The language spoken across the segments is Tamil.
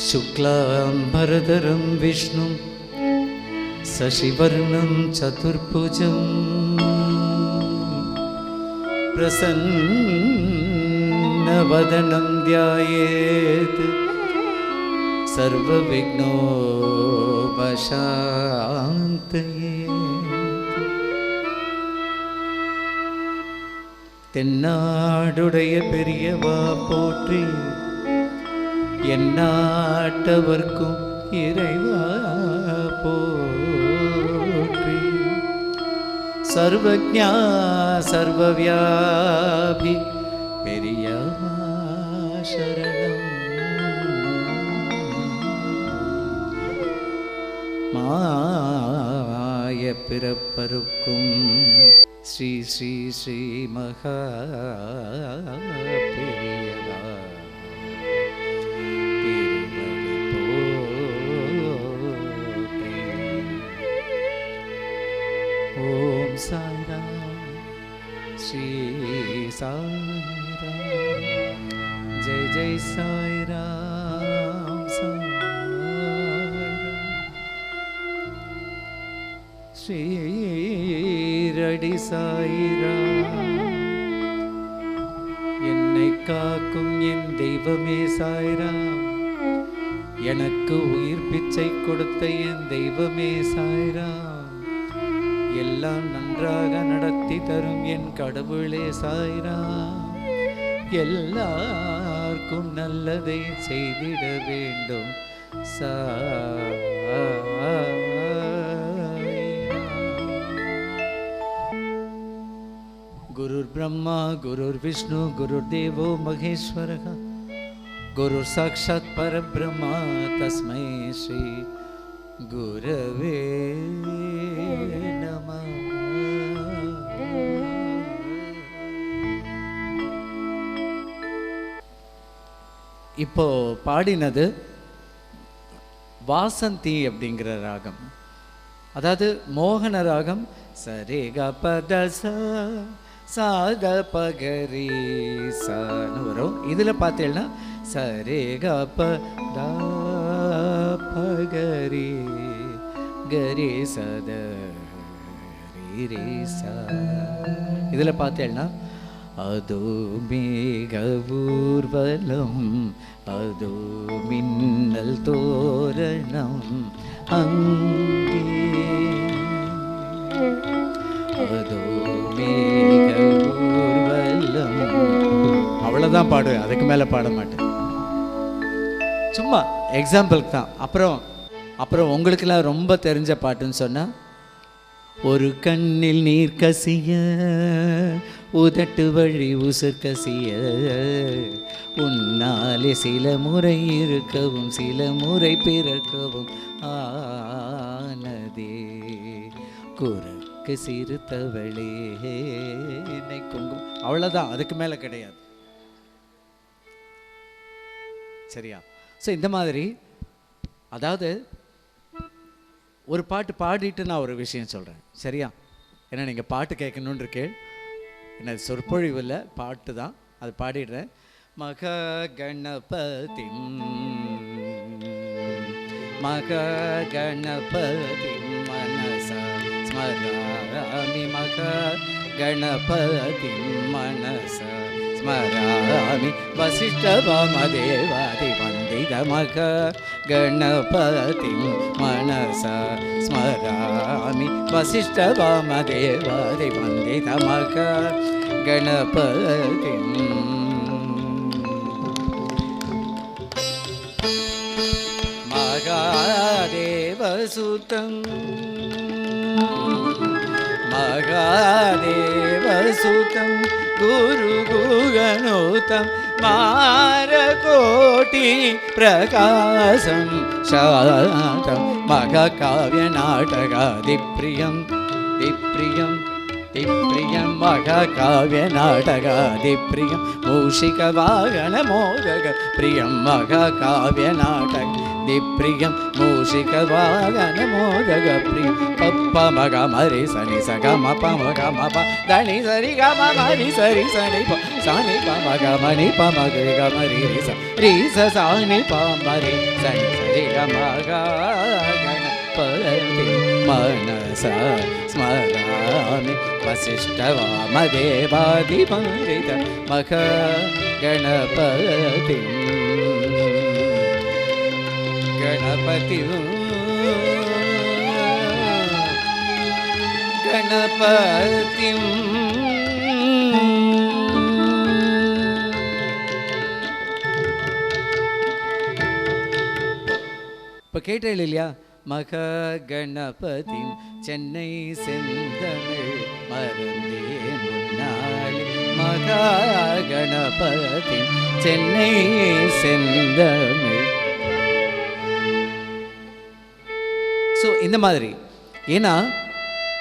शुक्लांबरधरं विष्णुं शशिवर्णं चतुर्भुजं प्रसन्नवदनं ध्यायेत् सर्वविघ्नोपशान्तये। தென்னாடுடைய பெரியவா போற்றி, எந்நாட்டவர்க்கும் இறைவா போற்றி. சர்வஜ்ஞா சர்வவியாபி பெரியவா சரணம். மாய பிறப்பருக்கும் ஸ்ரீ ஸ்ரீ ஸ்ரீ மகா பெரியவா திருவடி போற்றி. ஓம் சாய்ராம் ஸ்ரீ சாய்ராம், ஜெய் ஜெய் சாய்ராம் சாய்ராம். ஸ்ரீரடி சாய்ராம், என்னை காக்கும் என் தெய்வமே சாய்ராம், எனக்கு உயிர் பிச்சை கொடுத்த என் தெய்வமே சாய்ராம், எல்லாம் நன்றாக நடத்தி தரும் என் கடவுளே சாய்ராம், எல்லாருக்கும் நல்லதை செய்திட வேண்டும் गुरुर् ब्रह्मा गुरुर् विष्णु गुरुर्देवो महेश्वरः, गुरुर् साक्षात् परब्रह्मा तस्मै श्री गुरवे नमः. இப்போ பாடினது வாசந்தி அப்படிங்கிற ராகம், அதாவது மோகன ராகம். சரே க பத சாத பகரி சான்னு வரும். இதில் பார்த்தீங்கன்னா சரே க பத பகரி கரி சத ரீ சா. இதில் பார்த்தீங்கன்னா அதோ மேக ஊர்வலம் அதோ மின்னல் தோரணம் அங்கே அதோ மேக ஊர்வலம். அவ்வளோதான் பாடுவேன், அதுக்கு மேலே பாட மாட்டேன். சும்மா எக்ஸாம்பிளுக்கு தான். அப்புறம் உங்களுக்கெல்லாம் ரொம்ப தெரிஞ்ச பாட்டுன்னு சொன்னால், ஒரு கண்ணில் நீர் கசிய உதட்டு வழி உசுர் கசிய உன்னாலே சில முறை இருக்கவும் சில முறை பிறக்கவும் ஆனதே குறுக்கு சிறுத்தவளே என்னை குங்கும். அவ்வளோதான், அதுக்கு மேலே கிடையாது. சரியா? ஸோ இந்த மாதிரி, அதாவது ஒரு பாட்டு பாடிட்டு நான் ஒரு விஷயம் சொல்கிறேன், சரியா? ஏன்னா நீங்கள் பாட்டு கேட்கணுன்னு இருக்கேன், என்ன சொற்பொழிவு இல்லை, பாட்டு தான், அது பாடிடுறேன். மக கணபதி மக கணபதி மனசா ஸ்மராமி மக கணபதி மனசா ஸ்மராமி வசிஷ்ட வாமதேவாதி வந்தித மக கணபதி மனசா ஸ்மராமி வசிஷ்ட வாமதேவாதி வந்தித மக கணபதி. மகாதேவசுதம் மகாதேவசுதம் குரு குகணோதம் மாரகோட்டி பிரகாசம் சாதம் மகாகாவிய நாடகாதிப்ரியம் திப்ரியம் திப்ரியம் மகாகாவிய நாடகாதிப்ரியம் மூஷிக வாகன மோதக பிரியம் மகாகாவிய நாடக பிரியம் மூஷிக வாகன மோதக பிரியம் பப்ப மக மரி சனி சக மப மக மப தனி சரி க மரி சரி சனி ப சனி ப மக மணி ப மக க மரி ரி ச சனி ப மரி சனி சரி க மக கணபதி மனச ஸ்மராமி வசிஷ்ட வாமதேவாதி மரித மக கணபதி गणपति गणपति இப்போ கேட்டேன் இல்லையா மக கணபதி சென்னை செந்தமிழ் மறந்தேன் முன்னாலே மகா கணபதி சென்னை செந்தமிழ். ஸோ இந்த மாதிரி ஏன்னா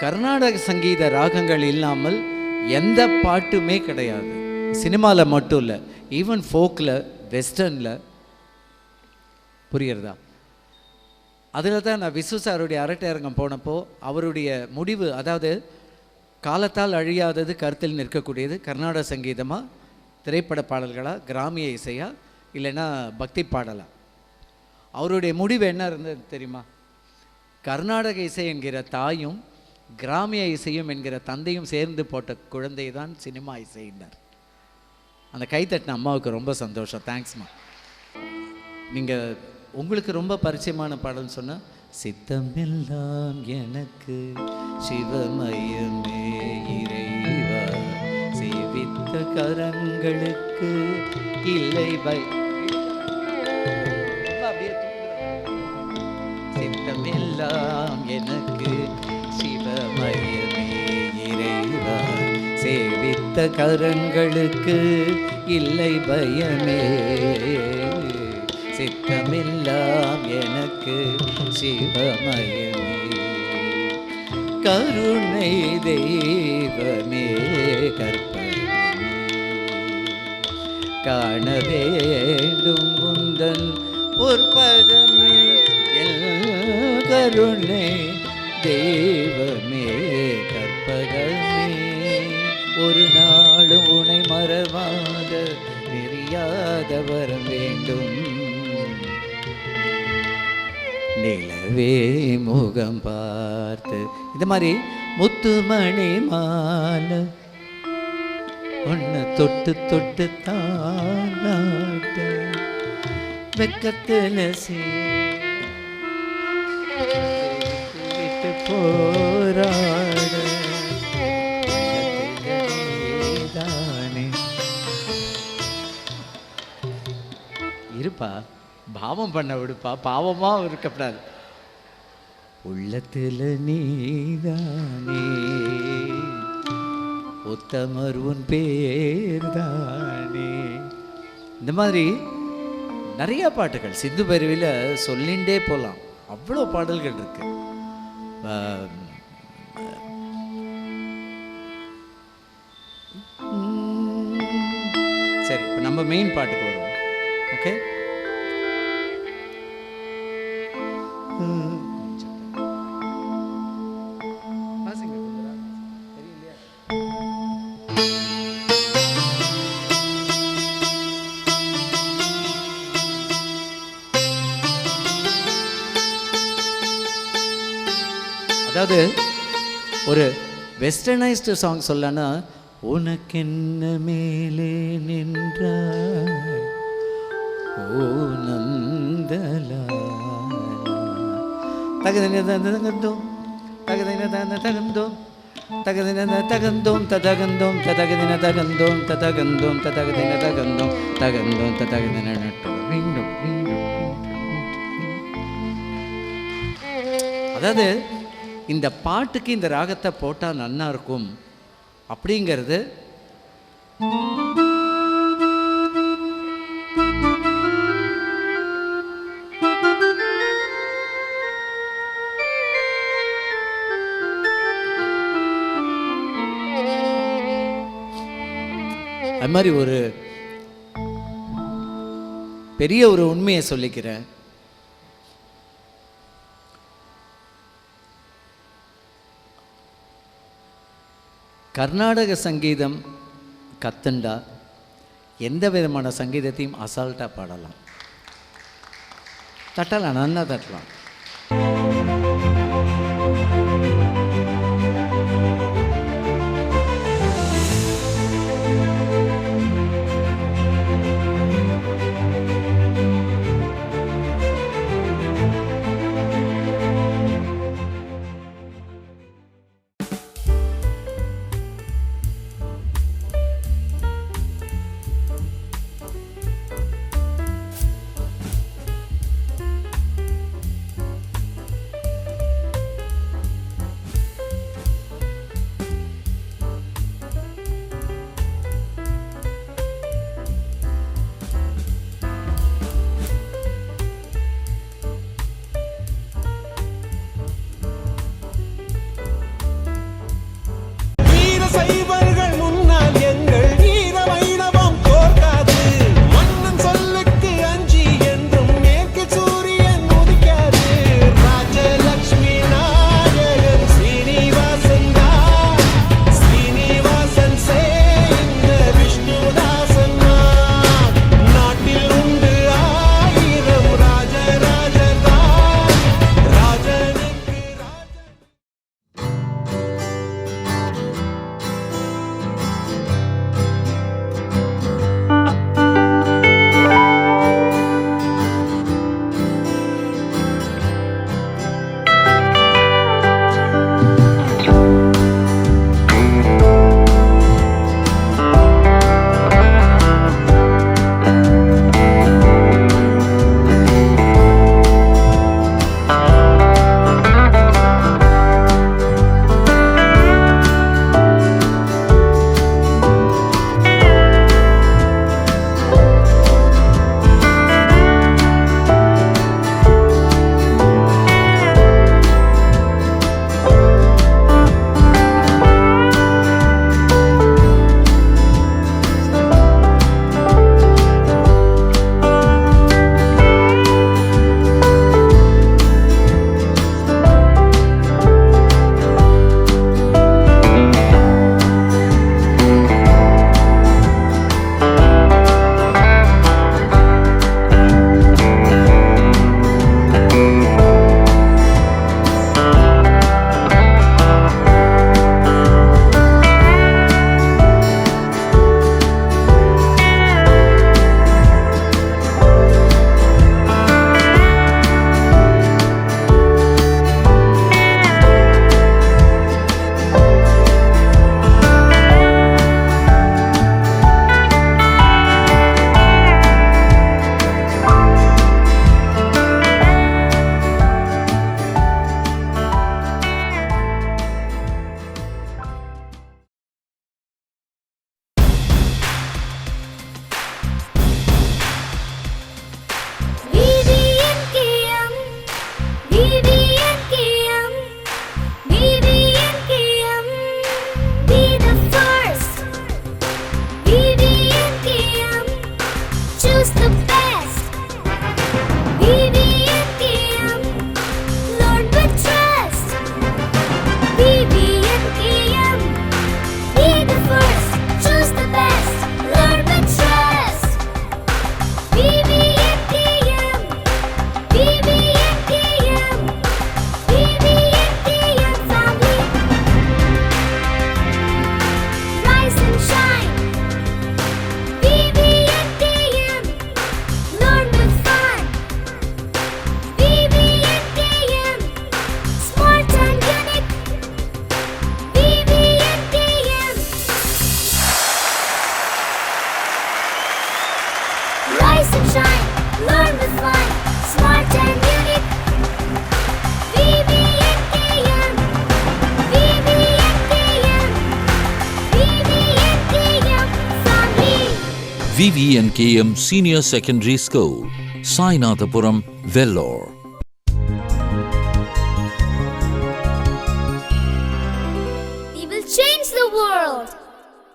கர்நாடக சங்கீத ராகங்கள் இல்லாமல் எந்த பாட்டுமே கிடையாது. சினிமாவில் மட்டும் இல்லை, ஈவன் ஃபோக்கில், வெஸ்டர்னில். புரியுறதா? அதில் தான் நான் விசு சாருடைய அரட்டை அரங்கம் போனப்போ அவருடைய முடிவு, அதாவது காலத்தால் அழியாதது கருத்தில் நிற்கக்கூடியது கர்நாடக சங்கீதமா, திரைப்பட பாடல்களா, கிராமிய இசையா, இல்லைன்னா பக்தி பாடலா. அவருடைய முடிவு என்ன இருந்தது தெரியுமா? கர்நாடக இசை என்கிற தாயும் கிராமிய இசையும் என்கிற தந்தையும் சேர்ந்து போட்ட குழந்தை தான் சினிமா இசையினர். அந்த கைத்தட்டின அம்மாவுக்கு ரொம்ப சந்தோஷம். தேங்க்ஸ்மா. நீங்கள் உங்களுக்கு ரொம்ப பரிச்சயமான பாடல்னு சொன்னால், சித்தமெல்லாம் எனக்கு சிவமயமே இறைவா சேவித்த கரங்களுக்கு இல்லை பை. சித்தமெல்லாம் எனக்கு சிவமயமே இறைவா சேவித்த கரங்களுக்கு இல்லை பயமே. சித்தமெல்லாம் எனக்கு சிவமயமே. கருணை தெய்வமே கற்பகமே காண வேண்டும் உந்தன் பொற்பதமே. கருணை தெய்வமே கற்பகமே ஒரு நாளும் உனை மறவாத நெறியாத வர வேண்டும். நிலவே முகம் பார்த்து இந்த மாதிரி முத்துமணி மாலை உன்னை தொட்டு தொட்டு தானாட்ட வெக்கத்தில் விட்டு போராட தானே இருப்பா, பாவம் பண்ண விடுப்பா, பாவமா இருக்கப்படாது. உள்ளத்துல நீதானே உத்தமர் உன் பேர் தானே. இந்த மாதிரி நிறைய பாட்டுகள் சிந்து பைரவியில் சொல்லிண்டே போகலாம். அவ்வளோ பாடல்கள் இருக்கு. சரி, இப்போ நம்ம மெயின் பாட்டுக்கு வருவோம். ஓகே, அதாவது ஒரு வெஸ்டர்னைஸ்டு சாங் சொல்லனா, உனக்கென்ன மேலே நின்றாய் ஓ நந்தலா தகதின தகந்தோம் தகதின தகந்தோம் தகதின தகந்தோம் ததகந்தோம் ததகதின தகந்தோம் ததகந்தோம் ததகதின தகந்தோம் தகந்தோம் ததகதின நட்டோ. அதாவது இந்த பாட்டுக்கு இந்த ராகத்தை போட்டால் நன்னா இருக்கும் அப்படிங்கிறது அது மாதிரி ஒரு பெரிய ஒரு உண்மையை சொல்லிக்கிறேன். கர்நாடக சங்கீதம் கத்துண்டா எந்த விதமான சங்கீதத்தையும் அசால்ட்டாக பாடலாம். தட்டலாம், நல்லா தட்டலாம். VVNKM Senior Secondary School, Sainathapuram, Vellore. We will change the world.